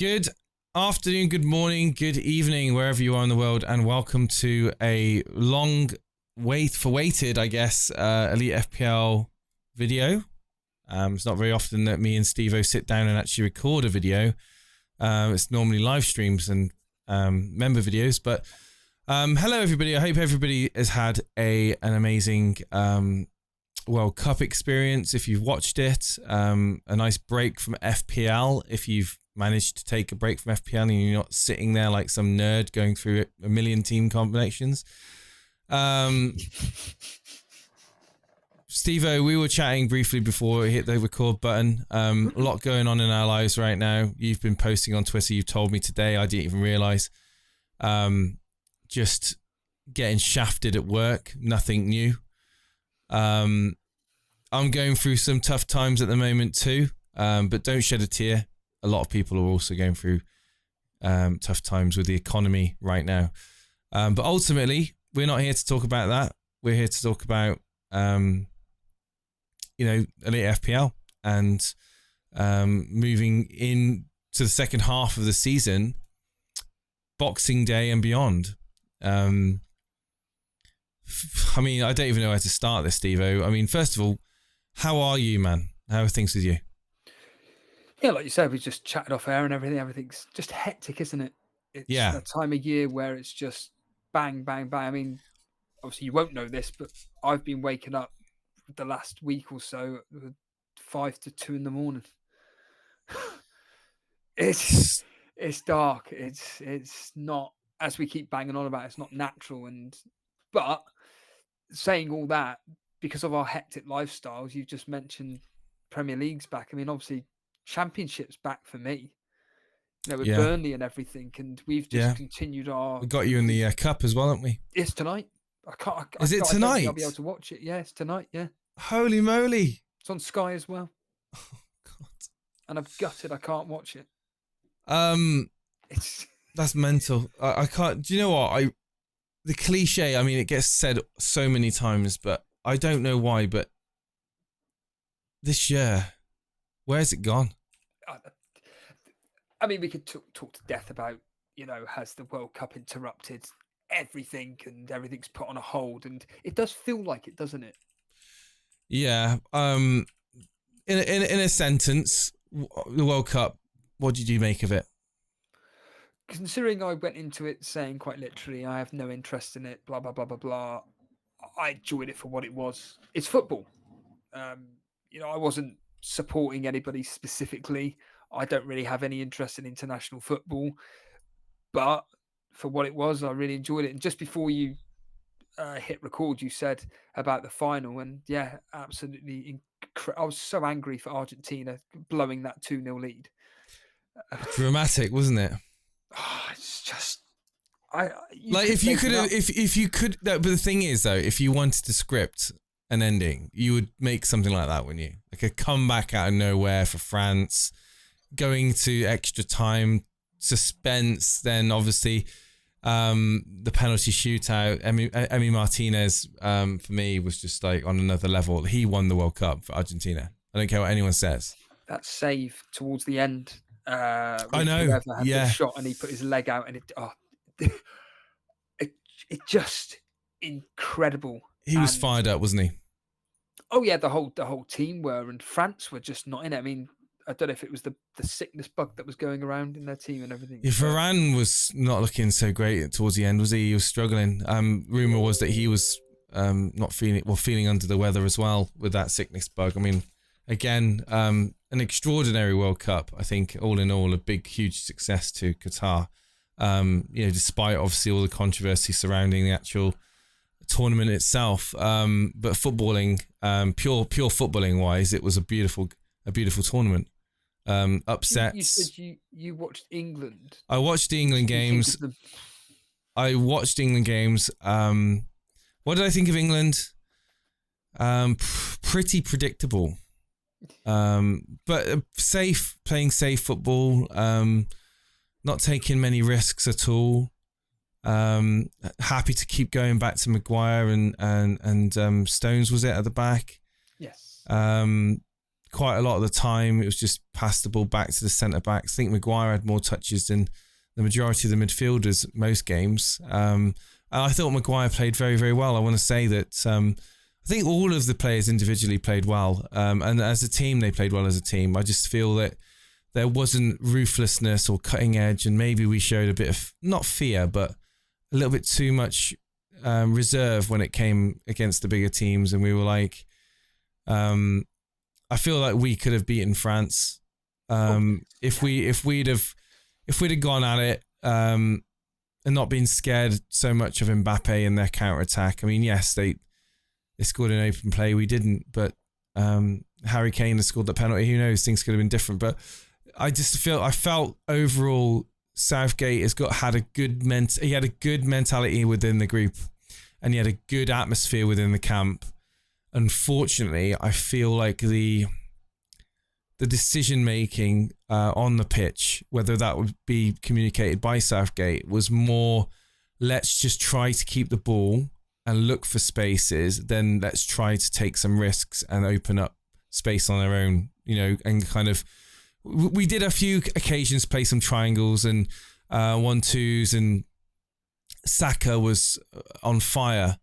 Good afternoon, good morning, good evening, wherever you are in the world, and welcome to a awaited, I guess, Elite FPL video. It's not very often that me and Steve-O sit down and actually record a video. It's normally live streams and member videos, but hello everybody. I hope everybody has had an amazing World Cup experience. If you've watched it, a nice break from FPL. If you've managed to take a break from FPL and you're not sitting there like some nerd going through a million team combinations. Steve-O, we were chatting briefly before we hit the record button. A lot going on in our lives right now. You've been posting on Twitter. You've told me today. I didn't even realise. Just getting shafted at work. Nothing new. I'm going through some tough times at the moment too. But don't shed a tear. A lot of people are also going through tough times with the economy right now. But ultimately, we're not here to talk about that. We're here to talk about, Elite FPL and moving in to the second half of the season, Boxing Day and beyond. I mean, I don't even know where to start this, Steve-O. I mean, first of all, how are you, man? How are things with you? Yeah, like you said, we just chatted off air and everything. Everything's just hectic, isn't it? It's that time of year where it's just bang, bang, bang. I mean, obviously you won't know this, but I've been waking up the last week or so at 5 to 2 in the morning. It's dark. It's not, as we keep banging on about, it's not natural. But saying all that, because of our hectic lifestyles, you've just mentioned Premier League's back. I mean, obviously, Championship's back for me, with Burnley and everything, and we've just continued our. We got you in the cup as well, haven't we? It's tonight. Is it tonight? I don't think I'll be able to watch it. Yeah, it's tonight. Yeah. Holy moly! It's on Sky as well. Oh God! And I'm gutted I can't watch it. That's mental. I can't. Do you know what? The cliche. I mean, it gets said so many times, but I don't know why. But this year, where's it gone? I mean, we could talk to death about, has the World Cup interrupted everything and everything's put on a hold, and it does feel like it, doesn't it? Yeah. In a sentence, the World Cup. What did you make of it? Considering I went into it saying quite literally, I have no interest in it, blah blah blah blah blah. I enjoyed it for what it was. It's football. I wasn't supporting anybody specifically. I don't really have any interest in international football, but for what it was, I really enjoyed it. And just before you hit record, you said about the final, and yeah, absolutely I was so angry for Argentina blowing that 2-0 lead. Dramatic, wasn't it? It's just if you could. But the thing is, though, if you wanted to script an ending, you would make something like that, wouldn't you? Like a comeback out of nowhere for France, going to extra time, suspense, then obviously the penalty shootout. Emi Martinez, for me, was just like on another level. He won the World Cup for Argentina. I don't care what anyone says. That save towards the end. I know. Had the shot and he put his leg out, and it just incredible. He was fired up, wasn't he? Oh yeah, the whole team were, and France were just not in it. I mean, I don't know if it was the sickness bug that was going around in their team and everything. Yeah, Varane was not looking so great towards the end, was he? He was struggling. Rumor was that he was not feeling under the weather as well with that sickness bug. I mean, again, an extraordinary World Cup. I think all in all, a big, huge success to Qatar. Despite obviously all the controversy surrounding the actual tournament itself, but footballing, pure footballing wise, it was a beautiful tournament. Upsets. You said you watched England. I watched the England games. What did I think of England? Pretty predictable. But playing safe football. Not taking many risks at all. Happy to keep going back to Maguire and Stones, was it, at the back? Yes. quite a lot of the time. It was just pass the ball back to the centre-backs. I think Maguire had more touches than the majority of the midfielders most games. And I thought Maguire played very, very well. I want to say that I think all of the players individually played well. And as a team, they played well as a team. I just feel that there wasn't ruthlessness or cutting edge, and maybe we showed a bit of, not fear, but a little bit too much reserve when it came against the bigger teams. And we were like, I feel like we could have beaten France if we'd have gone at it and not been scared so much of Mbappe and their counter attack. I mean, yes, they scored an open play, we didn't, but Harry Kane has scored that penalty. Who knows? Things could have been different. But I felt overall Southgate had a good mentality within the group, and he had a good atmosphere within the camp. Unfortunately, I feel like the decision making on the pitch, whether that would be communicated by Southgate, was more, let's just try to keep the ball and look for spaces, then let's try to take some risks and open up space on our own, and kind of, we did a few occasions play some triangles and 1-2s, and Saka was on fire.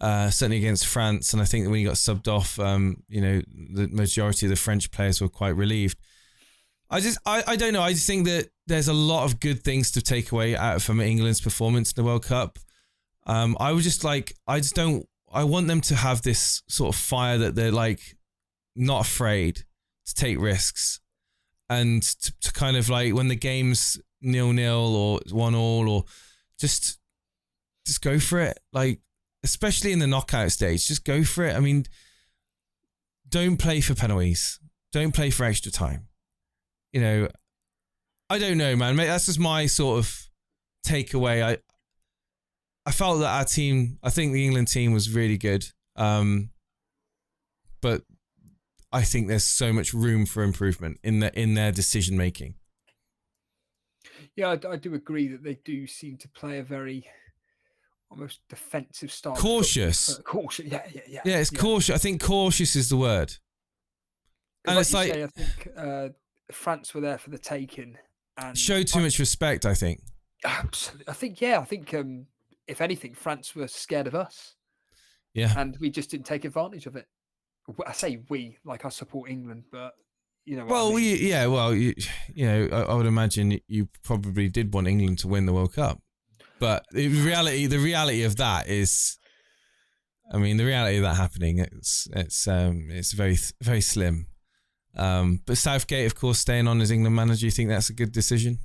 Certainly against France, and I think that when he got subbed off, the majority of the French players were quite relieved. I don't know. I just think that there's a lot of good things to take away from England's performance in the World Cup. I want them to have this sort of fire that they're like not afraid to take risks, and to kind of like when the game's 0-0 or 1-1 or just go for it. Like, especially in the knockout stage, just go for it. I mean, don't play for penalties. Don't play for extra time. I don't know, man. That's just my sort of takeaway. I felt that our team, I think the England team was really good. But I think there's so much room for improvement in their decision making. Yeah, I do agree that they do seem to play a very almost defensive style. Cautious. Cautious, yeah. Yeah, it's cautious. I think cautious is the word. And it's like, I think France were there for the taking. And show too much respect, I think. Absolutely. I think if anything, France were scared of us. Yeah. And we just didn't take advantage of it. I say we, like I support England, but Well, I mean? I would imagine you probably did want England to win the World Cup. But the reality of that is, I mean, the reality of that happening, it's very, very slim. But Southgate, of course, staying on as England manager, you think that's a good decision?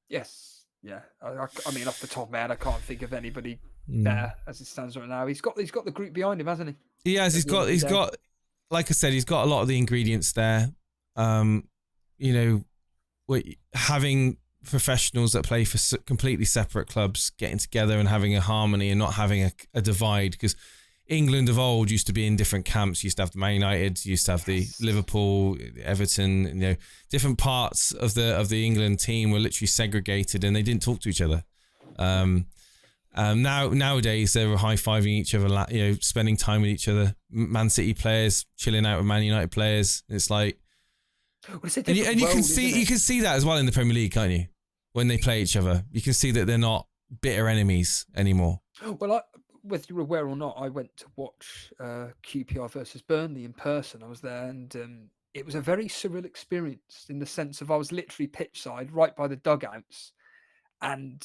Yes, yeah. I mean, off the top of my head, I can't think of anybody better as it stands right now. He's got the group behind him, hasn't he? He has. He's got. Like I said, he's got a lot of the ingredients there. Having professionals that play for completely separate clubs getting together and having a harmony and not having a divide, because England of old used to be in different camps. Used to have the Man United, used to have the Liverpool, Everton, different parts of the England team were literally segregated and they didn't talk to each other. Nowadays they're high-fiving each other, spending time with each other. Man City players chilling out with Man United players. It's like, and you can see that as well in the Premier League, can't you? When they play each other, you can see that they're not bitter enemies anymore. Well, whether you're aware or not, I went to watch QPR versus Burnley in person. I was there, and it was a very surreal experience in the sense of I was literally pitch side, right by the dugouts, and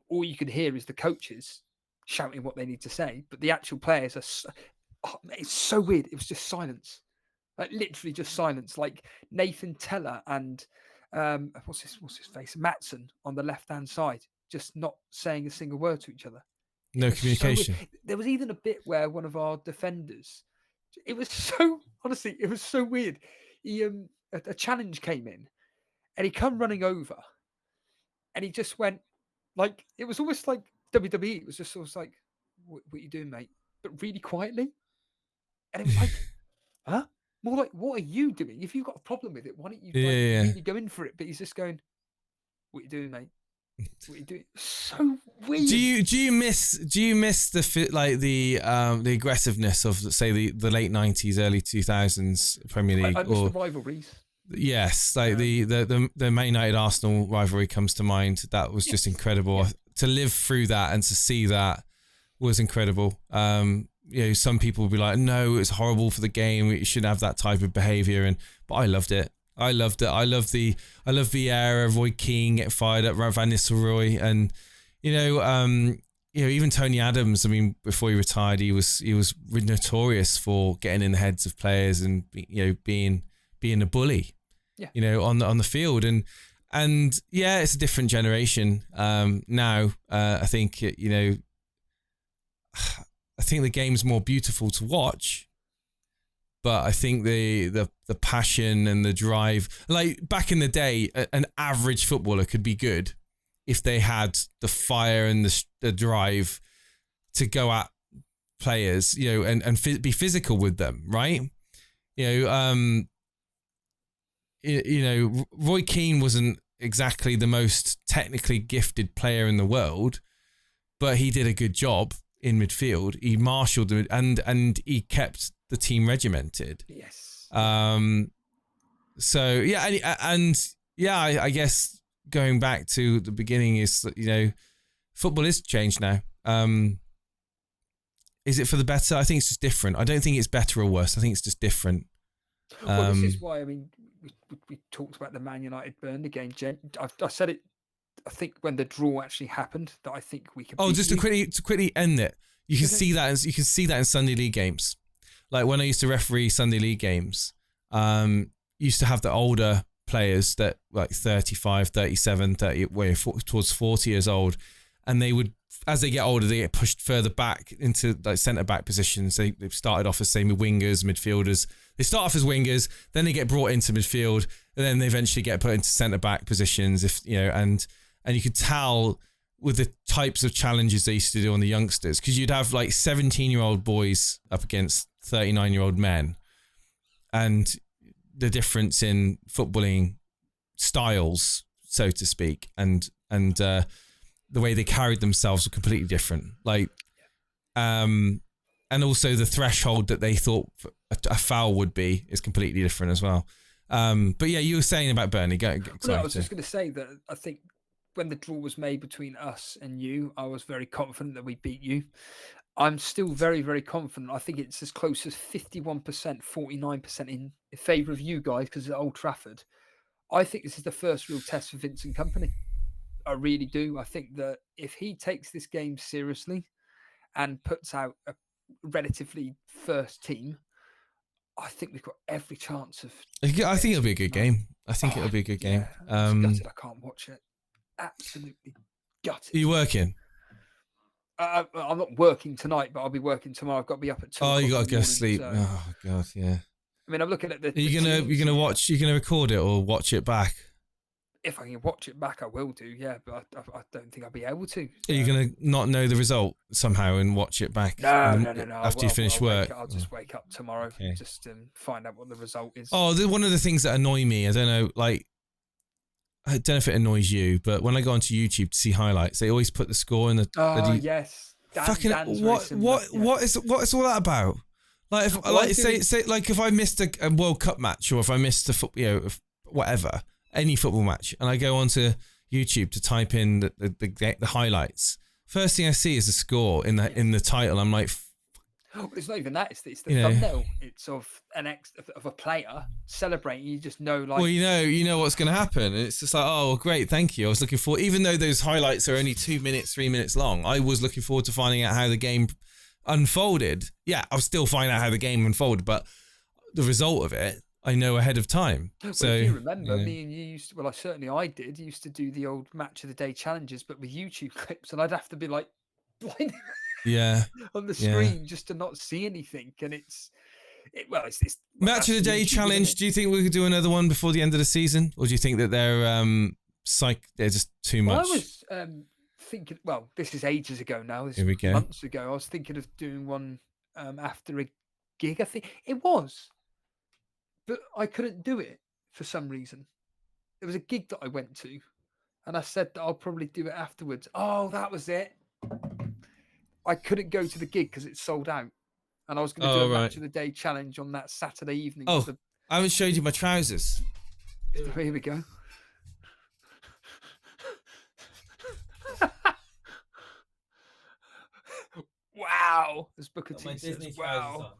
all you could hear is the coaches shouting what they need to say, but the actual players it's so weird. It was just silence, like literally just silence. Like Nathan Teller and what's his face, Matson on the left hand side, just not saying a single word to each other. No communication. There was even a bit where one of our defenders, it was so weird. He a challenge came in, and he come running over, and he just went like, it was almost like WWE. It was just sort of like, what are you doing, mate? But really quietly, and it was like, huh? More like, what are you doing? If you've got a problem with it, why don't you really go in for it? But he's just going, what are you doing, mate? What are you doing? So weird. Do you miss the aggressiveness of, say, the late 90s, early 2000s Premier League? I miss the rivalries. Yes, like the Man United Arsenal rivalry comes to mind. That was just incredible. Yeah. To live through that and to see that was incredible. Some people will be like, no, it's horrible for the game. We shouldn't have that type of behaviour. But I loved it. I loved it. I love Vieira, Roy Keane getting fired up, Van Nistelrooy, and even Tony Adams. I mean, before he retired, he was notorious for getting in the heads of players and being a bully. Yeah. On the field, and it's a different generation now. I think I think the game's more beautiful to watch, but I think the passion and the drive, like back in the day, an average footballer could be good if they had the fire and the drive to go at players, and be physical with them, right? Roy Keane wasn't exactly the most technically gifted player in the world, but he did a good job in midfield. He marshalled them and he kept the team regimented. Yes. I guess going back to the beginning is that, football is changed now. Is it for the better? I think it's just different. I don't think it's better or worse. I think it's just different. Well, this is why, I mean, we talked about the Man United Burnley game. I said it, I think, when the draw actually happened, that I think we could. Just to quickly end it, you can see that in Sunday League games. Like when I used to referee Sunday League games, used to have the older players that like 35, 37, 30, towards 40 years old, and they would, as they get older, they get pushed further back into like centre back positions. They've started off as wingers, midfielders. They start off as wingers, then they get brought into midfield, and then they eventually get put into centre back positions. And you could tell with the types of challenges they used to do on the youngsters, because you'd have like 17-year-old boys up against 39-year-old men, and the difference in footballing styles, so to speak, and the way they carried themselves were completely different. Like, and also the threshold that they thought a foul would be is completely different as well. But yeah, you were saying about Burnley. I was just going to say that I think when the draw was made between us and you, I was very confident that we beat you. I'm still very, very confident. I think it's as close as 51%, 49% in favour of you guys because at Old Trafford. I think this is the first real test for Vincent Kompany. I really do. I think that if he takes this game seriously and puts out a relatively first team, I think we've got every chance of. I think it'll be a good game. I think it'll be a good game. I'm gutted I can't watch it. Absolutely gutted. Are you working? I'm not working tonight, but I'll be working tomorrow. I've got to be up at 2 o'clock. Oh, you got to go to sleep. So. Oh God, yeah. I mean, I'm looking at the. Are you gonna watch? You're gonna record it or watch it back? If I can watch it back, I will do. Yeah, but I don't think I'll be able to. Are you gonna not know the result somehow and watch it back? No. After you finish work, I'll just wake up tomorrow, just find out what the result is. Oh, one of the things that annoy me, I don't know, like. I don't know if it annoys you, but when I go onto YouTube to see highlights, they always put the score in the. Yes. What is all that about? Like if I missed a World Cup match or if I missed whatever, any football match, and I go onto YouTube to type in the highlights, first thing I see is the score in the title. I'm like. It's not even that. It's the thumbnail. It's of a player celebrating. You just know, like. Well, you know what's going to happen. And it's just like, oh, great, thank you. I was looking forward, even though those highlights are only 2 minutes, 3 minutes long. I was looking forward to finding out how the game unfolded. Yeah, I'll still find out how the game unfolded, but the result of it, I know ahead of time. Well, so if you remember, me and you used to. Well, I did. Used to do the old match of the day challenges, but with YouTube clips, and I'd have to be like blind. On the screen just to not see anything, and it's match of the day challenge. Do you think we could do another one before the end of the season, or do you think that they're just too much? I was thinking. Well, this is ages ago now. Here we go. Months ago, I was thinking of doing one after a gig. I think it was, but I couldn't do it for some reason. There was a gig that I went to, and I said that I'll probably do it afterwards. Oh, that was it. I couldn't go to the gig because it's sold out, and I was going to do a match of the day challenge on that Saturday evening. Oh, I haven't showed you my trousers. Here we go. Wow, this Booker T says, wow.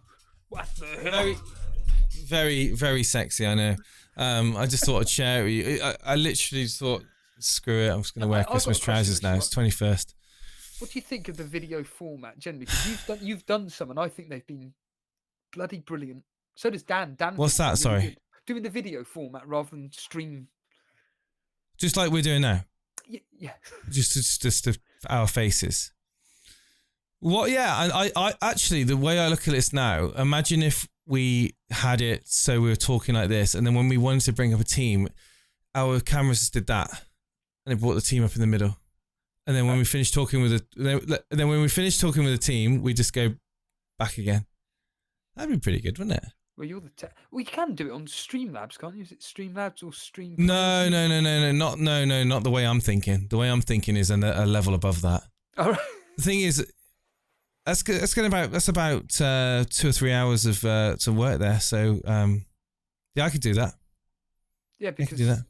What the hell? Very, very sexy, I know. I just thought I'd share it with you. I literally thought, screw it, I'm just going to wear Christmas trousers now. It's 21st. What do you think of the video format generally? Because you've done some, and I think they've been bloody brilliant. So does Dan. What's that? Really sorry. Good. Doing the video format rather than stream. Just like we're doing now. Yeah. Just our faces. What? Yeah. I actually, the way I look at this now, imagine if we had it so we were talking like this, and then when we wanted to bring up a team, our cameras just did that, and it brought the team up in the middle. And then when we finished talking with the team, we just go back again. That'd be pretty good, wouldn't it? Well, you're the we can do it on Streamlabs, can't you? Is it Streamlabs or Stream? No, not the way I'm thinking. The way I'm thinking is a level above that. All right. The thing is, that's about 2 or 3 hours of to work there. So yeah, I could do that. Yeah, because I could do that.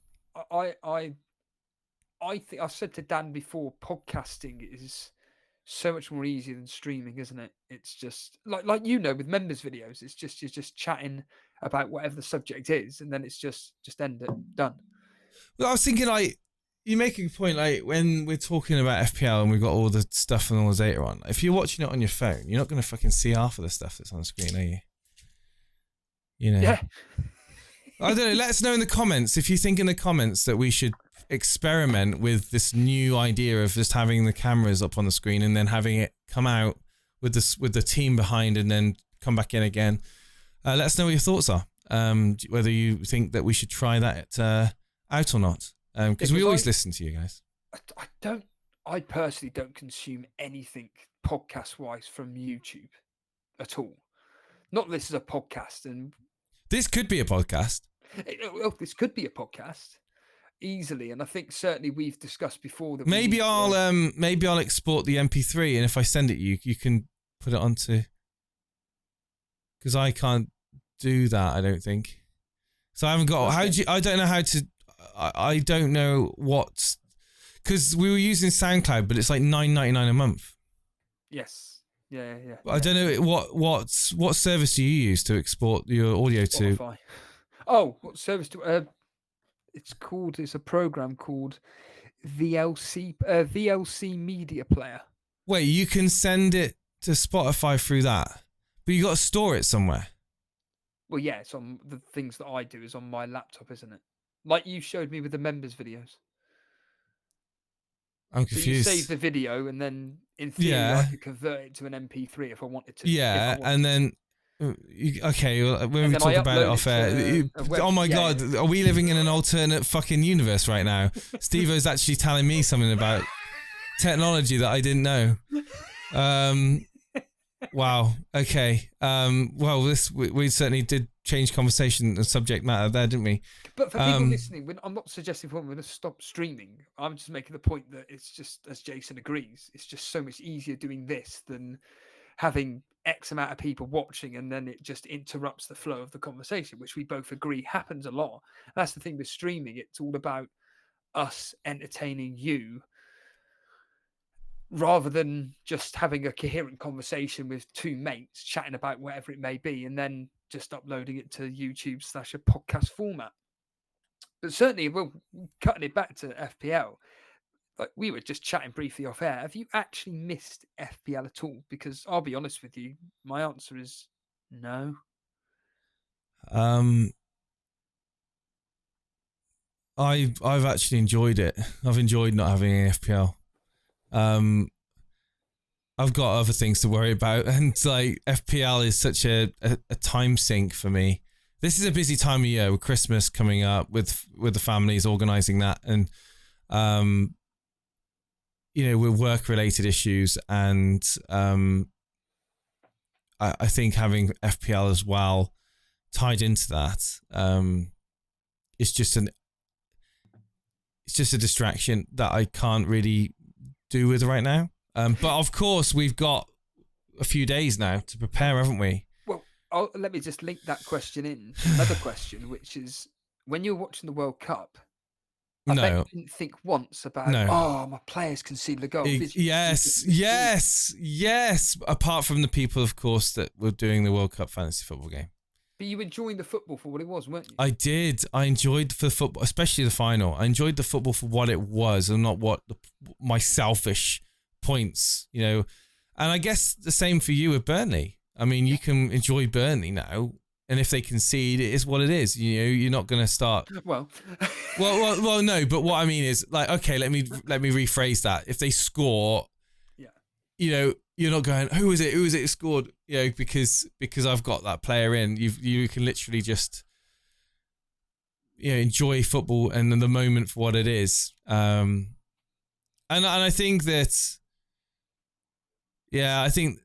I think I've said to Dan before, podcasting is so much more easier than streaming, isn't it? It's just like with members videos, it's just you're just chatting about whatever the subject is, and then it's just end it, done. Well, I was thinking, like, you make a point, like when we're talking about FPL and we've got all the stuff and all the data on. If you're watching it on your phone, you're not going to fucking see half of the stuff that's on the screen, are you? You know. Yeah. I don't know. Let us know in the comments if you think in the comments that we should experiment with this new idea of just having the cameras up on the screen and then having it come out with the team behind and then come back in again. Let us know what your thoughts are. Whether you think that we should try that out or not. Because we always listen to you guys. I personally don't consume anything podcast wise from YouTube at all. Not that this is a podcast, and this could be a podcast. Well, this could be a podcast easily, and I think certainly we've discussed before that maybe I'll export the MP3, and if I send it you can put it onto, because I can't do that, I don't think. So I haven't got. I don't know how to. I don't know what, because we were using SoundCloud, but it's like $9.99 a month. Yes. Yeah. I don't know what service do you use to export your audio Spotify. to? Oh, what service do? It's a program called VLC Media Player. Wait, you can send it to Spotify through that, but you got to store it somewhere. Well, yeah, it's on the things that I do is on my laptop, isn't it? Like you showed me with the members videos. I'm confused. So you save the video and then in theory I could convert it to an MP3 if I wanted to. Yeah, and then okay, when we talk about it off air, oh my god, are we living in an alternate fucking universe right now? Steve-O's actually telling me something about technology that I didn't know. Wow. Okay. Well, we certainly did change conversation and subject matter there, didn't we? But for people listening, I'm not suggesting we're going to stop streaming. I'm just making the point that it's just, as Jason agrees, it's just so much easier doing this than having X amount of people watching and then it just interrupts the flow of the conversation, which we both agree happens a lot. That's the thing with streaming. It's all about us entertaining you rather than just having a coherent conversation with two mates chatting about whatever it may be and then just uploading it to YouTube / a podcast format. But certainly, well, cutting it back to FPL, like we were just chatting briefly off air. Have you actually missed FPL at all? Because I'll be honest with you, my answer is no. I've actually enjoyed it. I've enjoyed not having an FPL. I've got other things to worry about, and like FPL is such a time sink for me. This is a busy time of year with Christmas coming up, with the families organising that, and with work related issues, and I think having FPL as well tied into that is just it's just a distraction that I can't really do with right now. But of course, we've got a few days now to prepare, haven't we? Well, let me just link that question in to another question, which is when you're watching the World Cup, I bet No, you didn't think once about, no. oh, my players conceded a goal. Yes. Apart from the people, of course, that were doing the World Cup fantasy football game. But you were enjoying the football for what it was, weren't you? I did. I enjoyed the football, especially the final. I enjoyed the football for what it was and not what my selfish points, you know. And I guess the same for you with Burnley. I mean, you can enjoy Burnley now, and if they concede, it is what it is. You know, you're not going to start. Well, no. But what I mean is, like, okay, let me rephrase that. If they score, yeah, you know, you're not going, who is it? Who is it who scored? You know, because I've got that player in. You can literally just, you know, enjoy football and the moment for what it is. And I think that, yeah, I think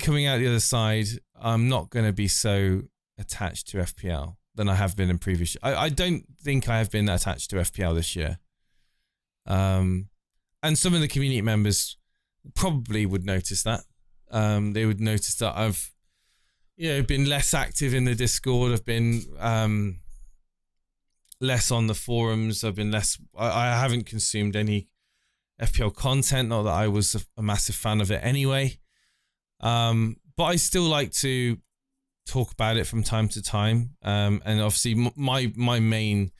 coming out the other side, I'm not going to be so attached to FPL than I have been in previous. I don't think I have been attached to FPL this year. And some of the community members probably would notice that. They would notice that I've, you know, been less active in the Discord. I've been less on the forums. I've been less. I haven't consumed any FPL content. Not that I was a massive fan of it anyway. But I still like to talk about it from time to time. And obviously, my main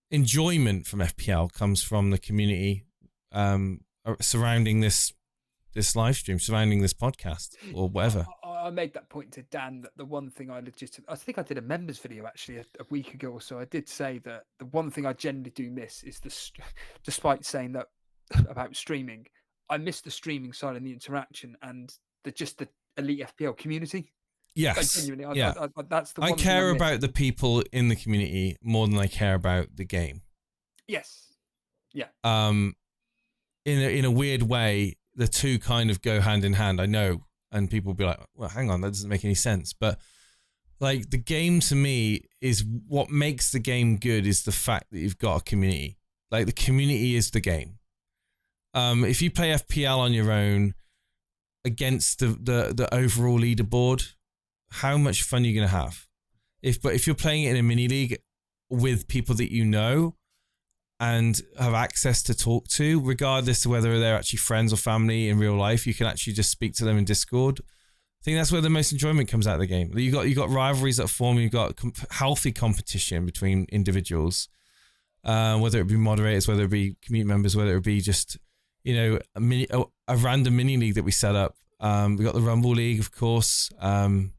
enjoyment from FPL comes from the community surrounding this live stream, surrounding this podcast or whatever. I made that point to Dan that the one thing I think I did a members video actually a week ago or so. I did say that the one thing I generally do miss is despite saying that about streaming, I miss the streaming side and the interaction and the Elite FPL community. Yes. That's the one I care about the people in the community more than I care about the game. Yes. Yeah. In a weird way, the two kind of go hand in hand. I know, and people will be like, "Well, hang on, that doesn't make any sense." But like the game to me is what makes the game good is the fact that you've got a community. Like the community is the game. If you play FPL on your own against the overall leaderboard, how much fun are you going to have? But if you're playing it in a mini league with people that you know and have access to talk to, regardless of whether they're actually friends or family in real life, you can actually just speak to them in Discord. I think that's where the most enjoyment comes out of the game. You got rivalries that form. You've got healthy competition between individuals, whether it be moderators, whether it be community members, whether it be just, you know, a random mini league that we set up. We got the Rumble League, of course. I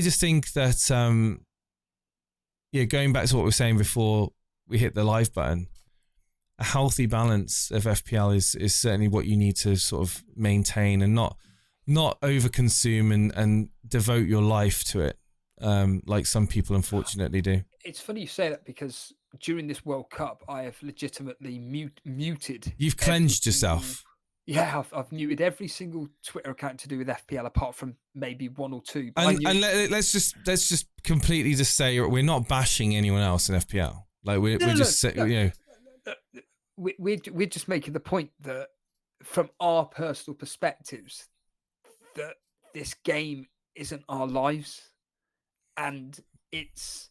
just think that going back to what we were saying before we hit the live button, a healthy balance of FPL is certainly what you need to sort of maintain and not overconsume and devote your life to it, like some people unfortunately do. It's funny you say that because during this World Cup, I have legitimately muted. You've cleansed yourself. Yeah, I've muted every single Twitter account to do with FPL apart from maybe one or two. And let's just completely just say we're not bashing anyone else in FPL. Like we're just making the point that from our personal perspectives, that this game isn't our lives, and it's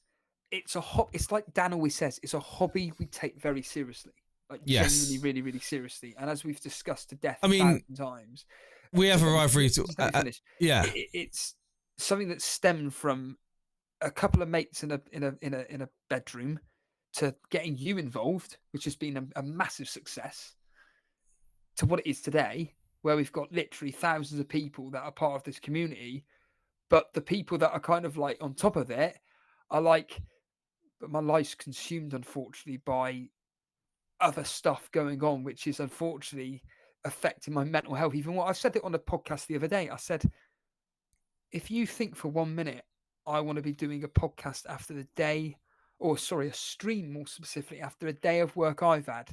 a hobby. It's like Dan always says, it's a hobby we take very seriously. Like genuinely, really, really seriously. And as we've discussed to death, I mean, 1,000 times, we have a rivalry. It's something that stemmed from a couple of mates in a bedroom to getting you involved, which has been a massive success, to what it is today, where we've got literally thousands of people that are part of this community. But the people that are kind of like on top of it are like, but my life's consumed, unfortunately, by other stuff going on, which is unfortunately affecting my mental health. Even what I said it on a podcast the other day, I said, if you think for 1 minute, I want to be doing a podcast after the day, a stream more specifically after a day of work I've had,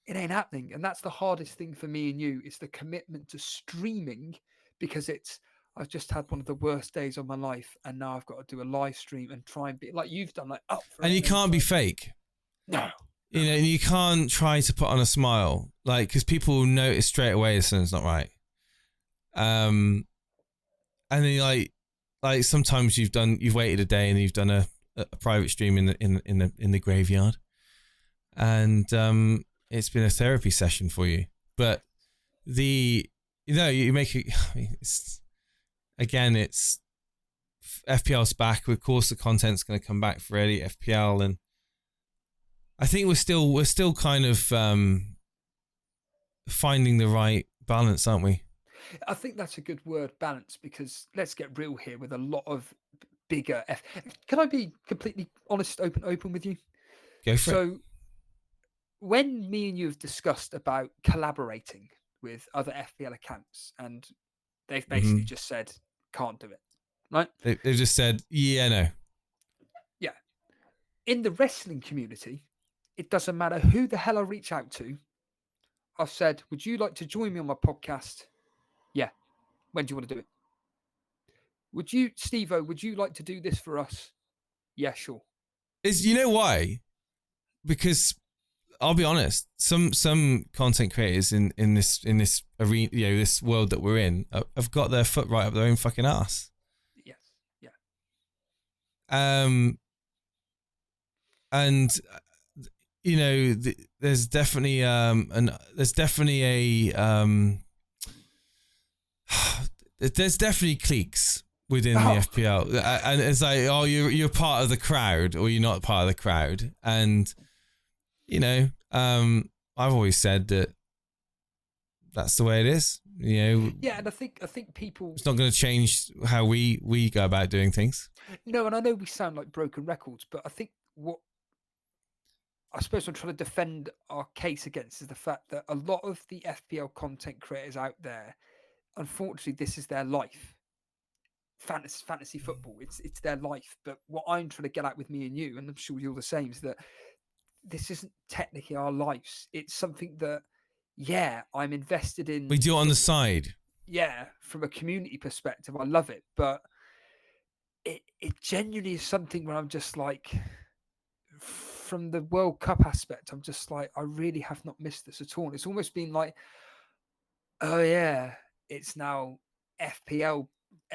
it ain't happening. And that's the hardest thing for me and you is the commitment to streaming, because it's, I've just had one of the worst days of my life, and now I've got to do a live stream and try and be like you've done, like up for it. And you can't be fake. No. You know, you can't try to put on a smile, like, because people will notice straight away if something's not right. And then like sometimes you've waited a day and you've done a private stream in the graveyard, and it's been a therapy session for you. But you make it. I mean, it's FPL's back. Of course, the content's going to come back for Elite FPL, and I think we're still kind of finding the right balance, aren't we? I think that's a good word, balance, because let's get real here with a lot of bigger Can I be completely honest, open with you? Go for it. So when me and you have discussed about collaborating with other FPL accounts, and they've basically just said, can't do it, right? They've just said, yeah, no. Yeah. In the wrestling community, it doesn't matter who the hell I reach out to. I've said, would you like to join me on my podcast? Yeah. When do you want to do it? Steve-O, would you like to do this for us? Yeah, sure. You know why? Because I'll be honest, some content creators in this arena, this world that we're in, have got their foot right up their own fucking ass. Yes. Yeah. And there's definitely there's definitely cliques within the FPL, and it's like, oh, you're part of the crowd or you're not part of the crowd, and I've always said that that's the way it is. Yeah, and I think people, it's not going to change how we go about doing things. No, and I know we sound like broken records, but I think what I suppose I'm trying to defend our case against is the fact that a lot of the FPL content creators out there, unfortunately, this is their life. Fantasy football, it's their life. But what I'm trying to get at with me and you, and I'm sure you're the same, is that this isn't technically our lives. It's something that, yeah, I'm invested in. We do it on the side. Yeah, from a community perspective, I love it. But it genuinely is something where I'm just like, from the World Cup aspect, I'm just like, I really have not missed this at all. And it's almost been like, oh yeah, it's now FPL.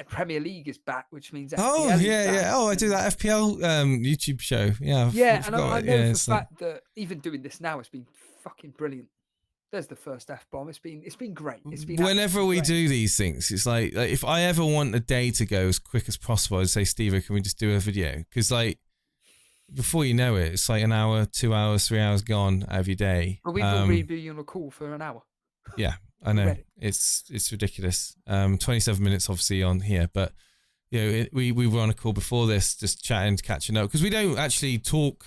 Premier League is back, which means FPL is back. Oh, I do that FPL YouTube show. Yeah, and I know for the fact that even doing this now has been fucking brilliant. There's the first F-bomb. It's been great. It's been whenever we do these things, it's like if I ever want a day to go as quick as possible, I'd say, Steve, can we just do a video? Because like before you know it, it's like an hour, 2 hours, 3 hours gone out of your day. Well, we've already been on a call for an hour. Yeah, I know. It's ridiculous. 27 minutes obviously on here, but we were on a call before this, just chatting, catching up, because we don't actually talk.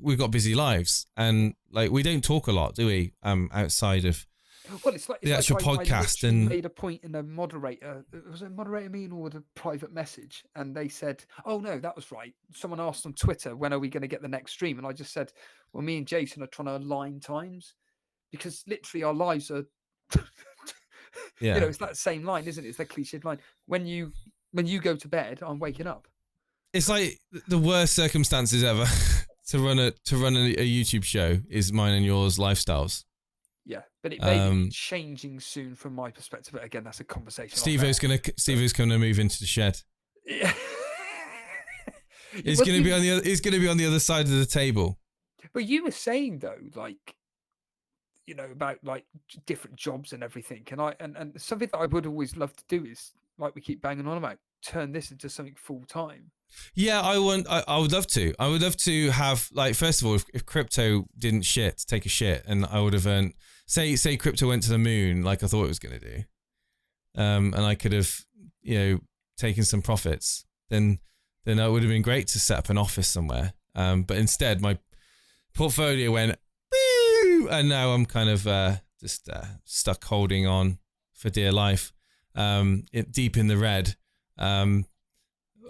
We've got busy lives, and like we don't talk a lot, do we? Outside of the actual podcast. And made a point in a moderator. Was it a moderator meeting or the private message? And they said, "Oh no, that was right." Someone asked on Twitter, "When are we going to get the next stream?" And I just said, "Well, me and Jason are trying to align times." Because literally our lives are, it's that same line, isn't it? It's that cliched line. When you go to bed, I'm waking up. It's like the worst circumstances ever to run a YouTube show is mine and yours lifestyles. Yeah, but it may be changing soon from my perspective. But again, that's a conversation. Steve-O's gonna move into the shed. Yeah. He's gonna be on the other side of the table. But you were saying though, like, about like different jobs and everything. And something that I would always love to do is, like we keep banging on about, turn this into something full time. Yeah, I would love to. I would love to have, like, first of all, if crypto didn't take a shit, and I would have earned, say crypto went to the moon like I thought it was going to do, and I could have, taken some profits, then it would have been great to set up an office somewhere. But instead, my portfolio went, and now I'm kind of just stuck holding on for dear life, deep in the red.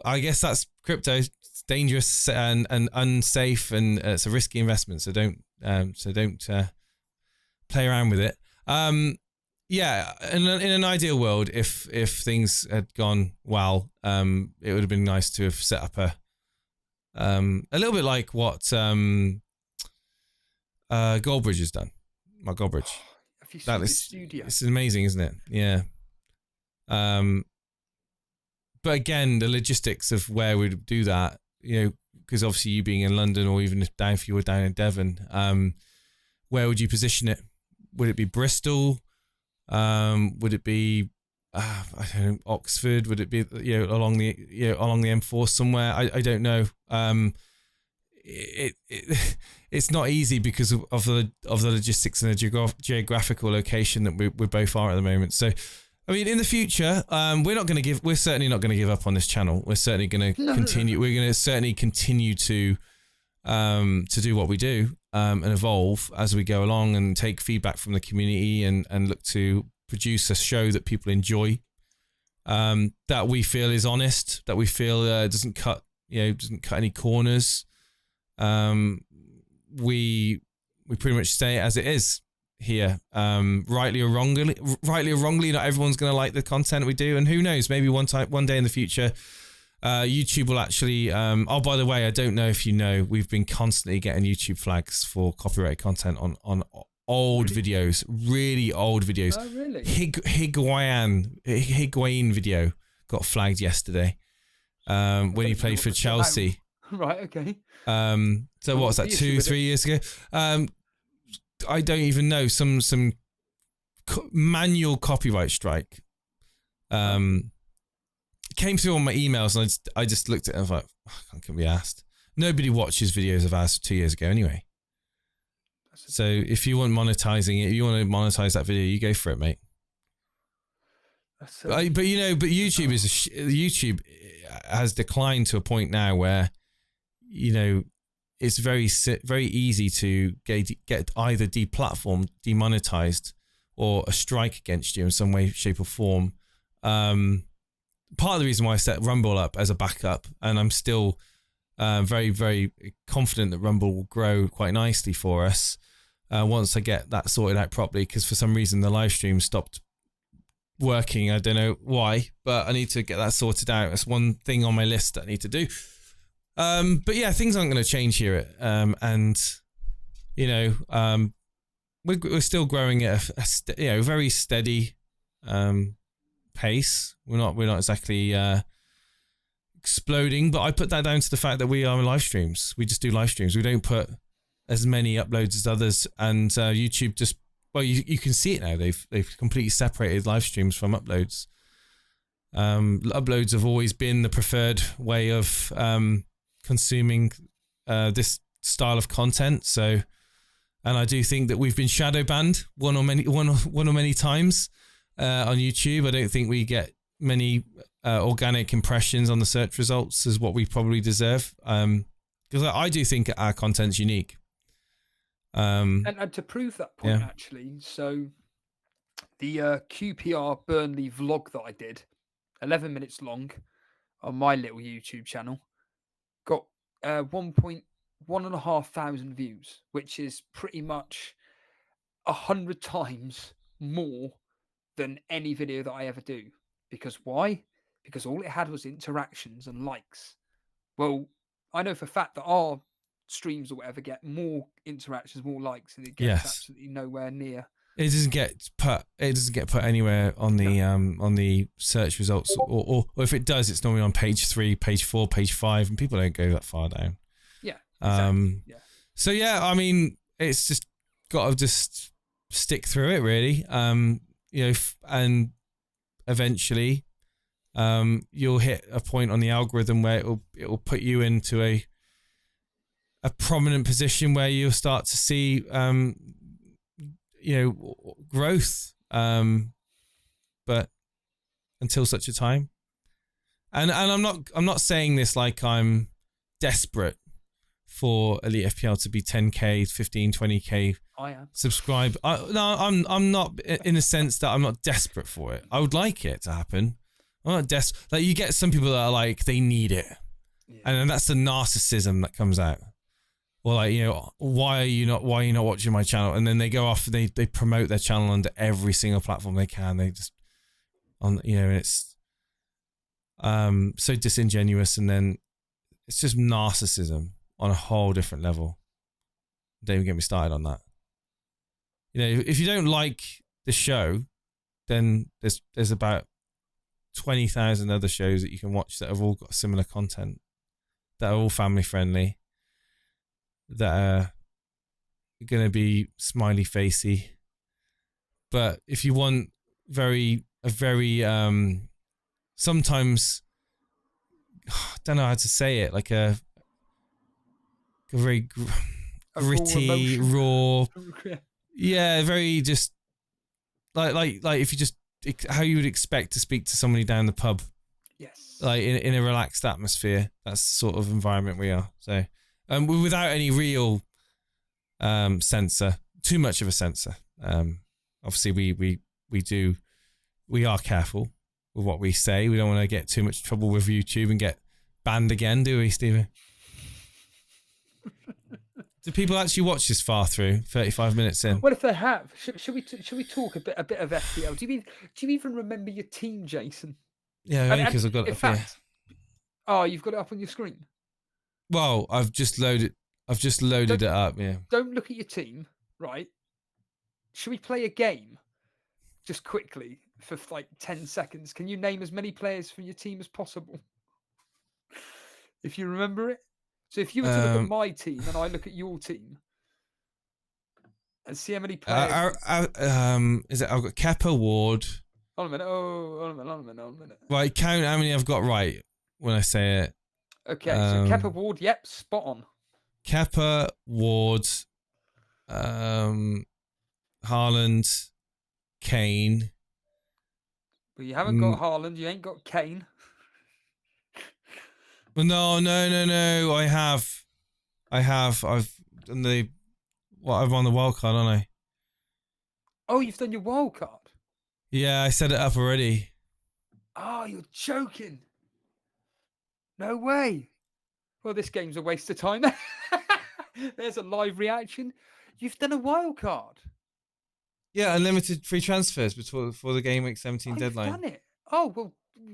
I guess that's crypto. It's dangerous and unsafe, and it's a risky investment. So don't play around with it. yeah, in an ideal world, if things had gone well, it would have been nice to have set up a little bit like what Goldbridge has done. Mark Goldbridge. Have you seen his studio? It's amazing, isn't it? Yeah. But again, the logistics of where we'd do that, because obviously you being in London, or even if you were down in Devon, where would you position it? Would it be Bristol? Would it be I don't know, Oxford? Would it be along the M4 somewhere? I don't know. It's not easy because of the logistics and the geographical location that we both are at the moment. So, I mean, in the future, we're certainly not going to give up on this channel. We're certainly going to continue. We're going to certainly continue to do what we do, and evolve as we go along, and take feedback from the community, and look to produce a show that people enjoy, that we feel is honest, that we feel doesn't cut any corners. We pretty much stay as it is here. Rightly or wrongly, not everyone's going to like the content we do, and who knows, maybe one day in the future, YouTube will actually. By the way, I don't know if you know, we've been constantly getting YouTube flags for copyright content on old videos, really old videos. Oh, really? Higuain video got flagged yesterday when he played for Chelsea. Right, okay. So what's that, 2-3 years ago? I don't even know, some manual copyright strike came through on my emails, and I just looked at it and I was like, I can't be asked. Nobody watches videos of ours 2 years ago anyway. So if you want monetizing it, if you want to monetize that video, you go for it, mate. But YouTube YouTube has declined to a point now where it's very easy to get either deplatformed, demonetized, or a strike against you in some way, shape, or form. Part of the reason why I set Rumble up as a backup, and I'm still very, very confident that Rumble will grow quite nicely for us once I get that sorted out properly, because for some reason the live stream stopped working. I don't know why, but I need to get that sorted out. That's one thing on my list that I need to do. But yeah, things aren't going to change here. And we're still growing at a very steady pace. We're not exactly exploding, but I put that down to the fact that we are live streams. We just do live streams. We don't put as many uploads as others, and YouTube just, well, you can see it now. They've completely separated live streams from uploads. Uploads have always been the preferred way of consuming this style of content. So, and I do think that we've been shadow banned one or many times on YouTube. I don't think we get many organic impressions on the search results as what we probably deserve. Because I do think our content's unique. And to prove that point, actually, so the QPR Burnley vlog that I did, 11 minutes long, on my little YouTube channel, got 1,500 views, which is pretty much 100 times more than any video that I ever do. Because why? Because all it had was interactions and likes. Well, I know for a fact that our streams or whatever get more interactions, more likes, and it gets absolutely nowhere near. It doesn't get put anywhere on the search results, or if it does, it's normally on page 3, page 4, page 5, and people don't go that far down. Yeah. Exactly. So yeah, I mean, it's just got to just stick through it, really. And eventually, you'll hit a point on the algorithm where it'll put you into a prominent position where you'll start to see growth, but until such a time, and I'm not saying this like I'm desperate for Elite FPL to be 10k, 15, 20k I am subscribe. I'm not, in a sense that I'm not desperate for it. I would like it to happen. I'm not like, you get some people that are like, they need it, and then that's the narcissism that comes out. or like, you know, why are you not watching my channel? And then they go off and they promote their channel onto every single platform they can. They just and it's so disingenuous, and then it's just narcissism on a whole different level. Don't even get me started on that. You know, if you don't like the show, then there's about 20,000 other shows that you can watch that have all got similar content, that are all family friendly, that are going to be smiley facey. But if you want a very sometimes, I don't know how to say it, like a very gritty, raw, yeah, very just like if you just how you would expect to speak to somebody down the pub, yes, like in a relaxed atmosphere. That's the sort of environment we are. So, without any real censor, too much of a censor. Obviously, we are careful with what we say. We don't want to get too much trouble with YouTube and get banned again, do we, Stephen? Do people actually watch this far through 35 minutes in? Well, if they have, should we talk a bit of FPL? Do you even remember your team, Jason? Yeah, only because I've got it up here. Oh, you've got it up on your screen. Well, I've just loaded it up. Yeah. Don't look at your team, right? Should we play a game, just quickly for like 10 seconds? Can you name as many players from your team as possible, if you remember it? So if you were to look at my team and I look at your team and see how many players... is it? I've got Kepa, Ward... Hold on a minute. Right, count how many I've got right when I say it. Okay, so Kepa, Ward, yep, spot on. Kepa, Ward, Haaland, Kane. Well, you haven't got Haaland, you ain't got Kane. No. I have. I've done I've won the wild card, haven't I? Oh, you've done your wild card? Yeah, I set it up already. Oh, you're joking. No way. Well, this game's a waste of time. There's a live reaction. You've done a wild card. Yeah, unlimited free transfers before the Gameweek 17 deadline. You've done it. Oh,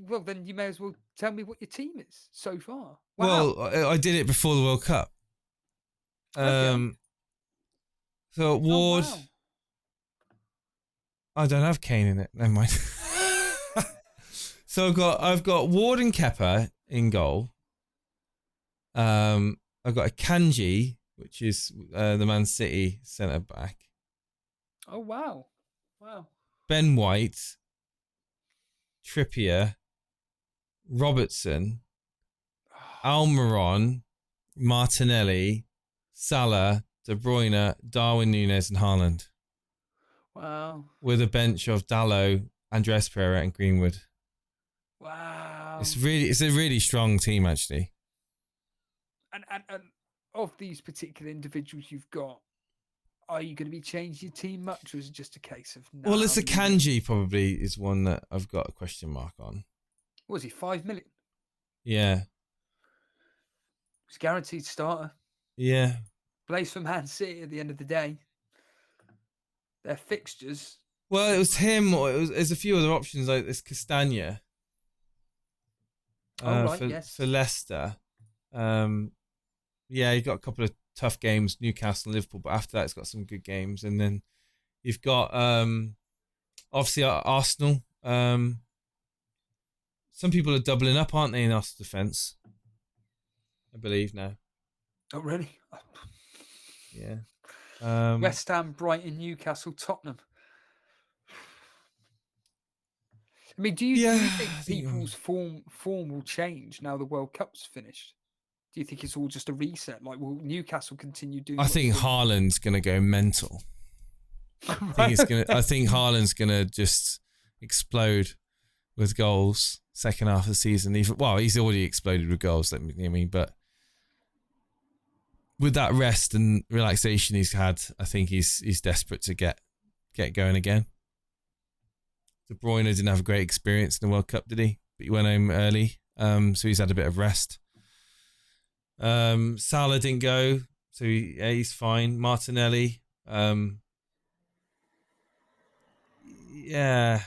well, then you may as well tell me what your team is so far. Wow. Well, I did it before the World Cup. Okay. So Ward... Oh, wow. I don't have Kane in it. Never mind. So I've got Ward and Kepa in goal. I've got a Kanji, which is the Man City centre back. Oh wow. Ben White, Trippier, Robertson, Almiron, Martinelli, Salah, De Bruyne, Darwin Núñez, and Haaland. Wow. With a bench of Dalot, Andres Pereira, and Greenwood. Wow. It's a really strong team, actually. And of these particular individuals you've got, are you going to be changing your team much, or is it just a case of... Well, it's a Kanji probably is one that I've got a question mark on. What was he, 5 million? Yeah. He's guaranteed starter. Yeah. Plays for Man City at the end of the day. Their fixtures. Well, it was him, or there's a few other options, like this Castagna. Yes. For Leicester. Yeah, he got a couple of tough games, Newcastle and Liverpool, but after that he's got some good games. And then you've got obviously Arsenal. Some people are doubling up, aren't they, in Arsenal defence? I believe now. Oh, really? Yeah. West Ham, Brighton, Newcastle, Tottenham. I mean, do you think people's form will change now the World Cup's finished? Do you think it's all just a reset? Like, will Newcastle continue doing? I think Haaland's going to go mental. I think Haaland's going to just explode with goals second half of the season. He's already exploded with goals. But with that rest and relaxation he's had, I think he's desperate to get going again. De Bruyne didn't have a great experience in the World Cup, did he? But he went home early, so he's had a bit of rest. Salah didn't go So he's fine. Martinelli. Yeah.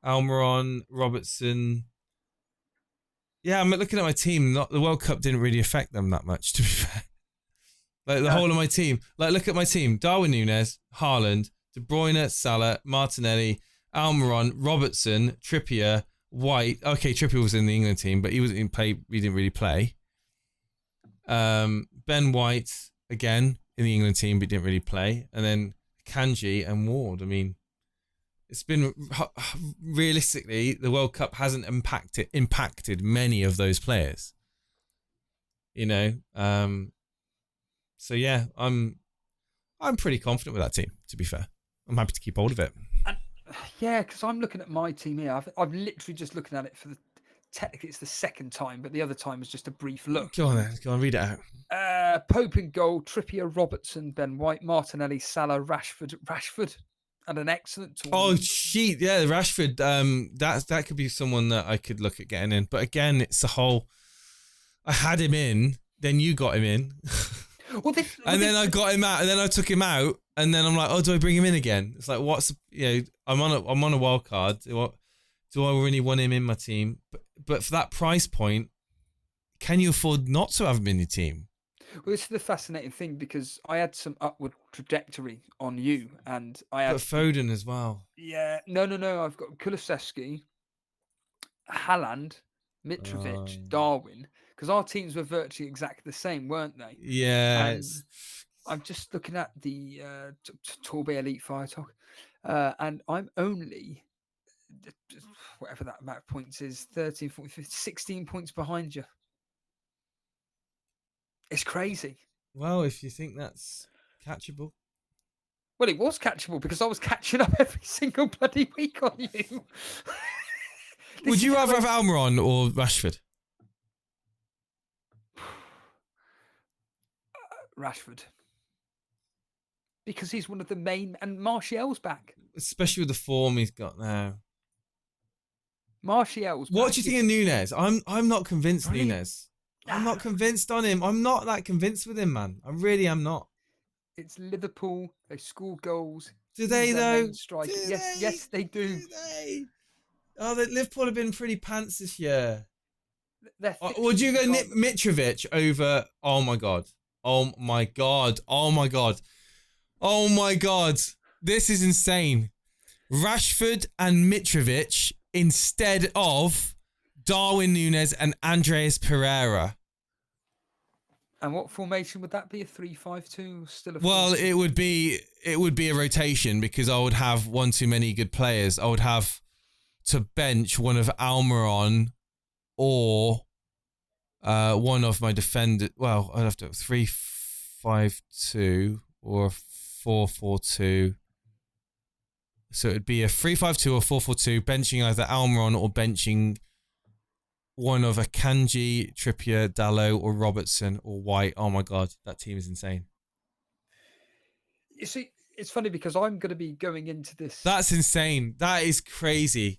Almiron, Robertson. Yeah, I'm looking at my team. The World Cup didn't really affect them that much, to be fair. Like the whole of my team. Like, look at my team. Darwin Núñez, Haaland, De Bruyne, Salah, Martinelli, Almiron, Robertson, Trippier, White. Okay, Trippier was in the England team, but he didn't really play. Ben White, again, in the England team, but didn't really play. And then Kanji and Ward. I mean, it's been, realistically, the World Cup hasn't impacted many of those players. You know? So yeah, I'm pretty confident with that team, to be fair. I'm happy to keep hold of it. Yeah, because I'm looking at my team here. I've literally just looking at it for technically it's the second time, but the other time was just a brief look. Go on then. Go on, read it out. Pope in goal, Trippier, Robertson, Ben White, Martinelli, Salah, Rashford had an excellent tournament. Oh, shit. Yeah, Rashford. That could be someone that I could look at getting in. But again, it's the whole, I had him in, then you got him in. Then I got him out, and then I took him out, and then I'm like, oh, do I bring him in again? It's like, I'm on a wild card. Do I really want him in my team? But for that price point, can you afford not to have him in your team? Well, this is the fascinating thing, because I had some upward trajectory on you, and I had Foden as well. Yeah, no. I've got Kulusevski, Haaland, Mitrovic, Darwin, because our teams were virtually exactly the same, weren't they? Yeah. I'm just looking at the Torbe Elite Fire Talk, and I'm only, whatever that amount of points is, 13, 14, 15, 16 points behind you. It's crazy. Well, if you think that's catchable. Well, it was catchable because I was catching up every single bloody week on you. Would you rather have Almiron or Rashford? Rashford. Because he's one of the main, and Martial's back. Especially with the form he's got now. Martial's What back. do you think of Núñez? I'm not convinced, Núñez. I'm not convinced on him. I'm not that convinced with him, man. I really am not. It's Liverpool. They score goals. Do they, though? Yes, they do. Do they? Oh, Liverpool have been pretty pants this year. Would you go Mitrovic over? Oh my god! Oh my god! Oh my god! Oh my god! This is insane. Rashford and Mitrovic instead of Darwin Núñez and Andreas Pereira. And what formation would that be? A 3-5-2? Still a 4-2? Well, it would be a rotation, because I would have one too many good players. I would have to bench one of Almiron or one of my defenders. Well, I'd have to 3-5-2 or 4-4-2. So it'd be a 3-5-2 or 4-4-2, benching either Almiron or benching one of Akanji, Trippier, Dalot, or Robertson, or White. Oh my god, that team is insane. You see, it's funny because I'm going to be going into this. That's insane. That is crazy.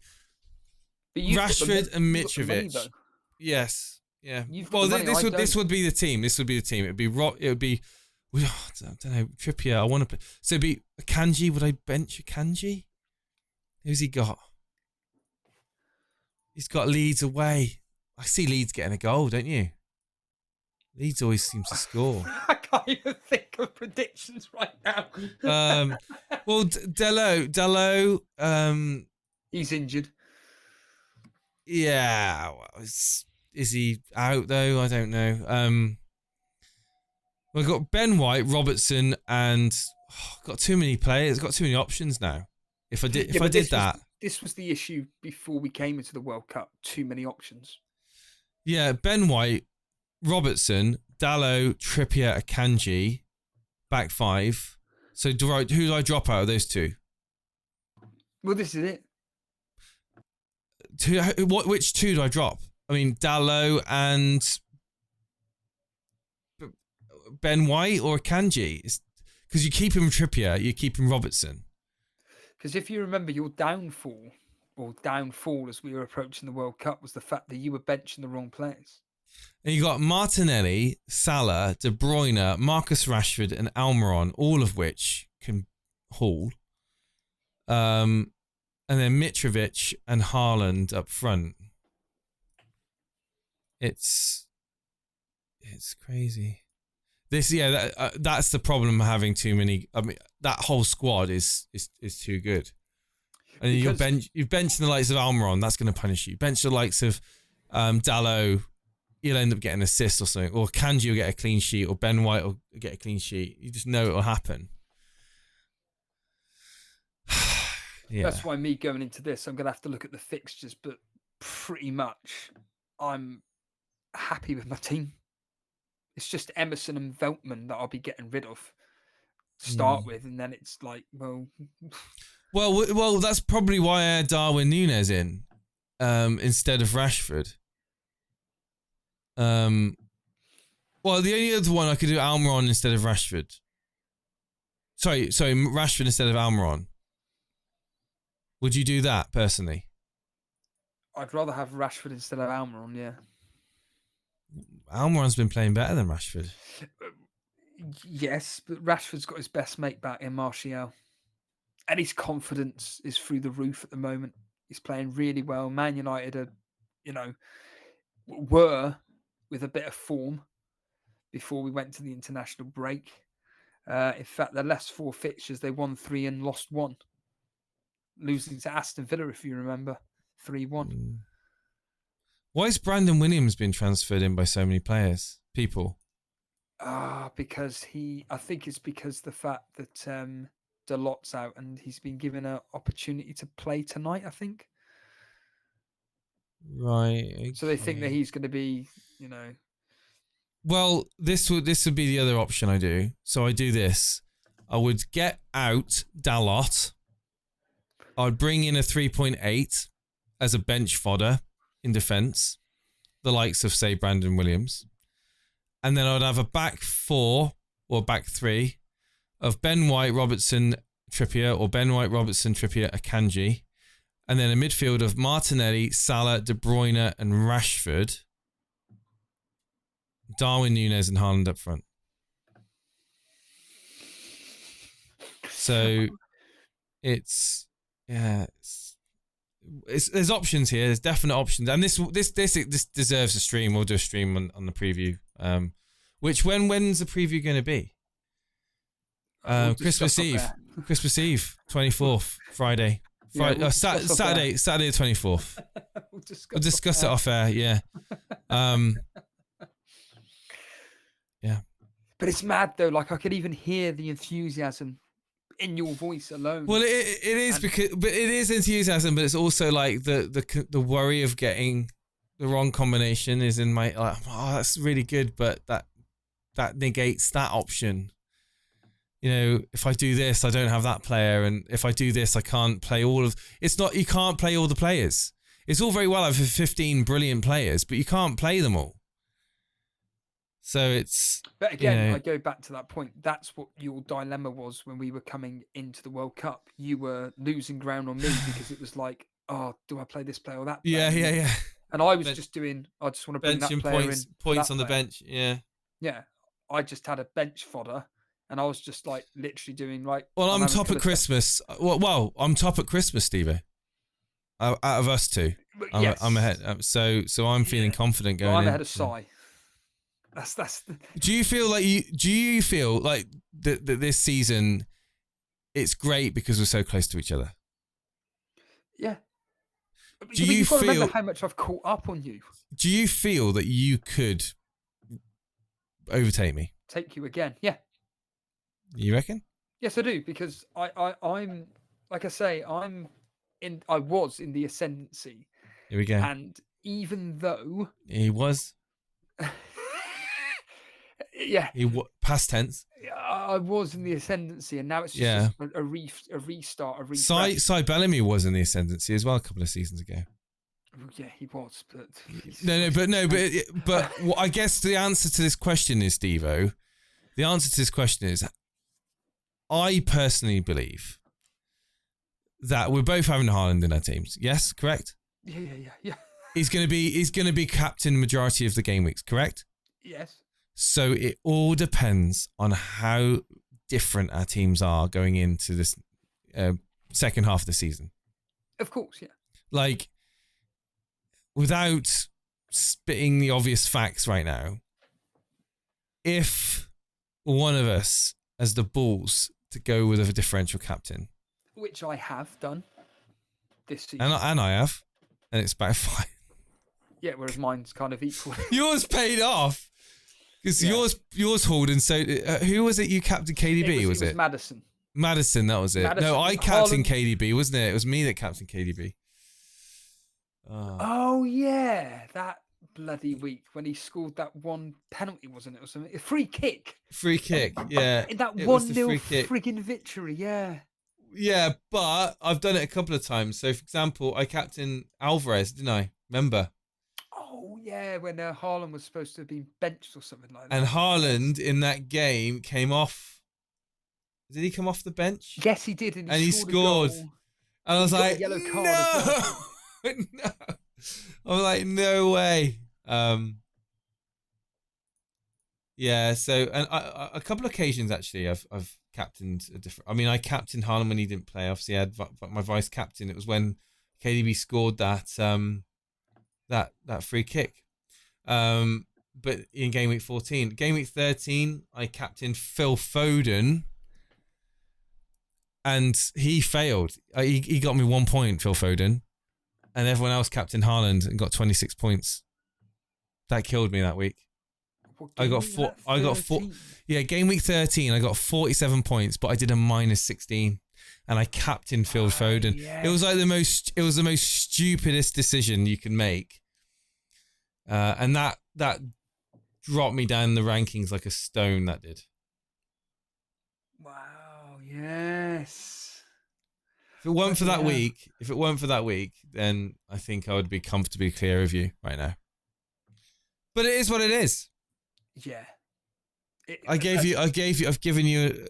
Rashford and Mitrovic. Money, yes. Yeah. Well, this would be the team. This would be the team. It would be. I don't know. Trippier. I want to. So it'd be Akanji. Would I bench Akanji? Who's he got? He's got Leeds away. I see Leeds getting a goal, don't you? Leeds always seems to score. I can't even think of predictions right now. Well, Dalot. He's injured. Yeah. Well, is he out though? I don't know. We've got Ben White, Robertson, and got too many players. Got too many options now. If I did that. This was the issue before we came into the World Cup. Too many options. Yeah, Ben White, Robertson, Dalot, Trippier, Akanji, back five. So who do I drop out of those two? Well, this is it. Which two do I drop? I mean, Dalot and Ben White or Akanji? Because you keep him Trippier, you keep him Robertson. Because if you remember, your downfall as we were approaching the World Cup was the fact that you were benching the wrong players. And you got Martinelli, Salah, De Bruyne, Marcus Rashford, and Almiron, all of which can haul. And then Mitrovic and Haaland up front. It's crazy. That's the problem of having too many. I mean, that whole squad is too good. And you've benched the likes of Almiron, that's going to punish you. Bench the likes of Dalot, you'll end up getting an assist or something. Or Kanji will get a clean sheet, or Ben White will get a clean sheet. You just know it will happen. Yeah. That's why me going into this, I'm going to have to look at the fixtures, but pretty much I'm happy with my team. It's just Emerson and Veltman that I'll be getting rid of to start with, and then it's like, well, that's probably why I had Darwin Núñez in instead of Rashford. Well, the only other one I could do Almiron instead of Rashford. Sorry, Rashford instead of Almiron. Would you do that personally? I'd rather have Rashford instead of Almiron, yeah. Almiron's been playing better than Rashford. Yes, but Rashford's got his best mate back in Martial. And his confidence is through the roof at the moment. He's playing really well. Man United were with a bit of form before we went to the international break. In fact, their last 4 fixtures, they won 3 and lost 1. Losing to Aston Villa, if you remember, 3-1. Why has Brandon Williams been transferred in by so many people? Because I think it's because the fact that Dalot's out and he's been given an opportunity to play tonight, I think. Right. Okay. So they think that he's going to be, Well, this would be the other option I do. So I do this. I would get out Dalot. I'd bring in a 3.8 as a bench fodder in defence, the likes of, say, Brandon Williams. And then I'd have a back 4 or back 3 of Ben White, Robertson, Trippier, or Ben White, Robertson, Trippier, Akanji. And then a midfield of Martinelli, Salah, De Bruyne, and Rashford. Darwin Núñez and Haaland up front. So there's options here. There's definite options, and this deserves a stream. We'll do a stream on the preview. When's the preview going to be? Christmas Eve. Christmas Eve, 24th, Friday. Saturday the 24th. We'll discuss it off air. Yeah. Yeah. But it's mad though. Like I could even hear the enthusiasm in your voice alone. Well, it is but it is enthusiasm, but it's also like the worry of getting the wrong combination is in my that's really good, but that negates that option. If I do this, I don't have that player, and if I do this, I can't play all of. It's not you can't play all the players. It's all very well having 15 brilliant players, but you can't play them all. So it's. But again, I go back to that point. That's what your dilemma was when we were coming into the World Cup. You were losing ground on me because it was like, oh, do I play this player or that player? Yeah. And I was just doing. I just want to bring that player points on the bench. Yeah. Yeah, I just had a bench fodder, and I was just like literally doing like. Well, I'm top at Christmas. Well, I'm top at Christmas, Stevie. Out of us two, I'm ahead. So I'm feeling confident going. I'm ahead of Sai. That's. Do you feel like that this season, it's great because we're so close to each other? Yeah. Do you feel? Remember how much I've caught up on you? Do you feel that you could overtake me? Take you again? Yeah. You reckon? Yes, I do, because I'm like I say, I was in the ascendancy. Here we go. And even though he was. Yeah. Past tense. I was in the ascendancy, and now it's just a restart, a refresh. Cy Bellamy was in the ascendancy as well a couple of seasons ago. Yeah, he was, but but I guess the answer to this question is, Devo. The answer to this question is, I personally believe that we're both having Haaland in our teams. Yes, correct? Yeah. He's going to be captain majority of the game weeks, correct? Yes. So it all depends on how different our teams are going into this second half of the season. Of course, yeah. Like, without spitting the obvious facts right now, if one of us has the balls to go with a differential captain, which I have done this season, and I have, and it's backfired. Yeah, whereas mine's kind of equal. Yours paid off because yours hauled, and so who was it? You captained KDB, was it? Madison. Madison, that was it. Madison, no, I captained KDB, wasn't it? It was me that captained KDB. Oh yeah, that bloody week when he scored that one penalty, wasn't it, or something? A free kick. Yeah. In that 1-0 frigging victory, yeah. Yeah, but I've done it a couple of times. So, for example, I captained Alvarez, didn't I? Remember? Oh yeah, when Haaland was supposed to have been benched or something like that. And Haaland in that game came off. Did he come off the bench? Yes, he did, and he scored. And I was like, yellow card no. No. I was like, no way. Yeah, so and a couple of occasions actually I've captained a different. I mean, I captained Haaland when he didn't play. Obviously, I had my vice captain. It was when KDB scored that free kick. But in game week 14, game week 13, I captained Phil Foden. And he failed. He got me 1 point, Phil Foden. And everyone else captained Haaland and got 26 points. That killed me that week. I got four. Yeah, game week 13, I got 47 points, but I did a -16, and I captained Phil Foden. Yes. It was like the most stupidest decision you can make, and that dropped me down the rankings like a stone. That did. Wow. Yes. If it weren't for that week, then I think I would be comfortably clear of you right now. But it is what it is. Yeah. I've given you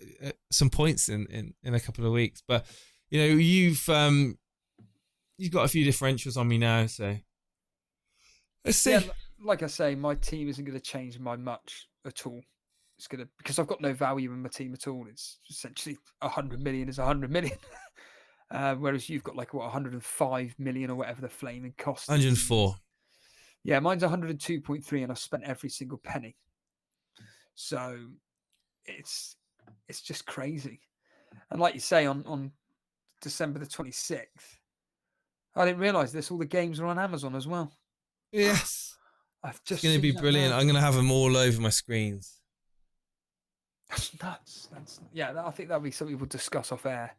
some points in a couple of weeks, but you know you've got a few differentials on me now, so let's see. Yeah, like I say, my team isn't going to change by much at all. It's going to, because I've got no value in my team at all. It's essentially 100 million is 100 million. Whereas you've got like 105 million or whatever the flaming cost. 104. Yeah, mine's 102.3, and I've spent every single penny. So it's just crazy. And like you say, on December the 26th, I didn't realise this. All the games are on Amazon as well. Yes. It's going to be brilliant. I'm going to have them all over my screens. That's nuts. I think that'll be something we'll discuss off air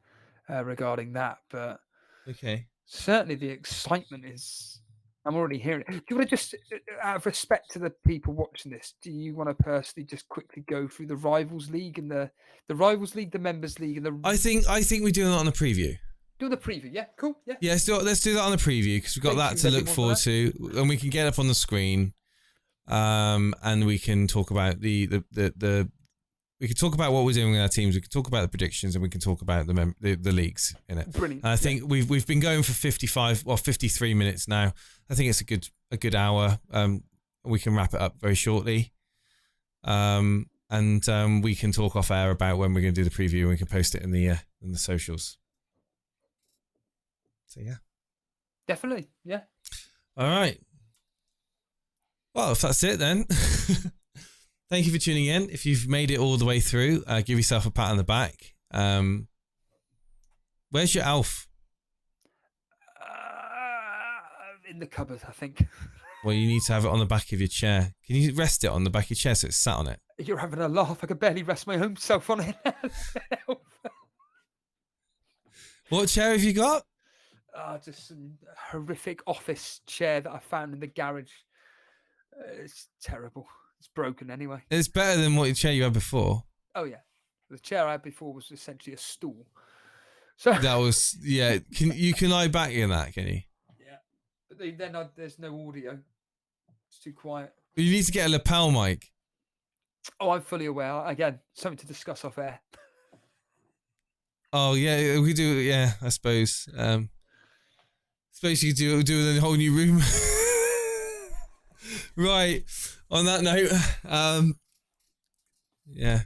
regarding that. But okay, certainly the excitement is. I'm already hearing it. Do you want to just, out of respect to the people watching this, do you want to personally just quickly go through the Rivals League and the Rivals League, the Members League, and the? I think we do that on the preview. Do the preview, yeah, cool, yeah. Yeah, let's do that on the preview because we've got that to look forward to, and we can get up on the screen, and we can talk about we can talk about what we're doing with our teams. We can talk about the predictions, and we can talk about the leagues in it. Brilliant. And I think we've been going for 53 minutes now. I think it's a good hour. We can wrap it up very shortly, and we can talk off air about when we're going to do the preview. And we can post it in the socials. So yeah, definitely, yeah. All right. Well, if that's it then. Thank you for tuning in. If you've made it all the way through, give yourself a pat on the back. Where's your Alf? In the cupboard, I think. Well, you need to have it on the back of your chair. Can you rest it on the back of your chair so it's sat on it? You're having a laugh. I could barely rest my own self on it. What chair have you got? Just some horrific office chair that I found in the garage. It's terrible. It's broken anyway. It's better than what chair you had before. Oh yeah, the chair I had before was essentially a stool. So that was you can lie back in that, can you? Yeah, but then there's no audio. It's too quiet. You need to get a lapel mic. Oh, I'm fully aware. Again, something to discuss off air. Oh yeah, we do. Yeah, I suppose. Suppose you could do it in a whole new room. Right. On that note, yeah,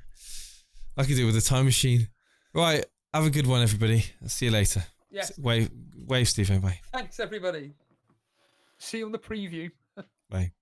I could do with a time machine. Right. Have a good one, everybody. I'll see you later. Yes. Wave, Stephen. Bye. Thanks, everybody. See you on the preview. Bye.